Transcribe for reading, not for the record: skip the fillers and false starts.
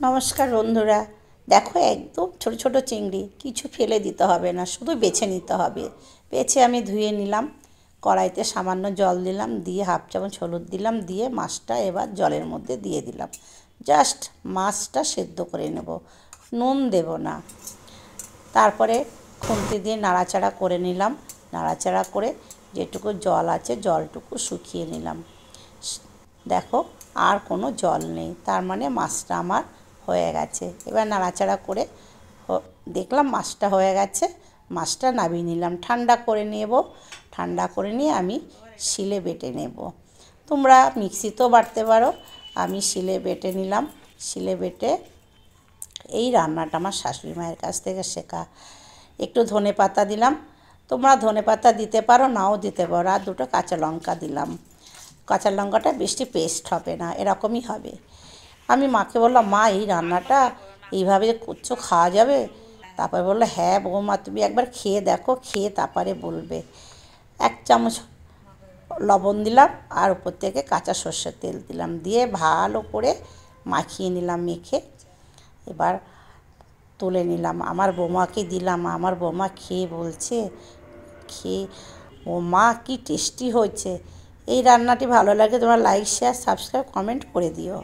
নমস্কার বন্ধুরা, দেখো একদম ছোট ছোট চিংড়ি, কিছু ফেলে দিতে হবে না, শুধু বেছে নিতে হবে। বেছে আমি ধুয়ে নিলাম, কড়াইতে সামান্য জল দিলাম, দিয়ে 1/2 চামচ হলুদ দিলাম, দিয়ে মাছটা এবার জলের মধ্যে দিয়ে দিলাম। জাস্ট মাছটা সেদ্ধ করে নেব, নুন দেব না। তারপরে খুন্তি দিয়ে নাড়াচাড়া করে নিলাম, নাড়াচাড়া করে যেটুকু জল আছে জলটুকু শুকিয়ে নিলাম। দেখো আর কোনো জল নেই, তার মানে মাছটা আমার হয়ে গেছে। এবার নাড়াচাড়া করে দেখলাম মাছটা হয়ে গেছে, মাছটা নামিয়ে নিলাম। ঠান্ডা করে নেব, ঠান্ডা করে নিয়ে আমি শিলে বেটে নেব। তোমরা মিক্সিতেও বাটতে পারো, আমি শিলে বেটে নিলাম। শিলে বেটে এই রান্নাটা আমার শাশুড়ি মায়ের কাছ থেকে শেখা। একটু ধনেপাতা দিলাম, তোমরা ধনেপাতা দিতে পারো, নাও দিতে পারো। আর 2টো কাঁচা লঙ্কা দিলাম। কাঁচা লঙ্কাটা বেশি পেস্ট হবে না, এরকমই হবে। আমি মাকে বললাম, মা এই রান্নাটা এইভাবে করছো, খাওয়া যাবে? তারপরে বললো, হ্যাঁ বৌমা, তুমি একবার খেয়ে দেখো, খেয়ে তারপরে বলবে। 1 চামচ লবণ দিলাম, আর উপর থেকে কাঁচা সর্ষের তেল দিলাম, দিয়ে ভালো করে মাখিয়ে নিলাম। মেখে এবার তুলে নিলাম, আমার বৌমাকে দিলাম। আমার বৌমা খেয়ে বলছে, ও মা কি টেস্টি হয়েছে। এই রান্নাটি ভালো লাগে তোমরা লাইক, শেয়ার, সাবস্ক্রাইব, কমেন্ট করে দিও।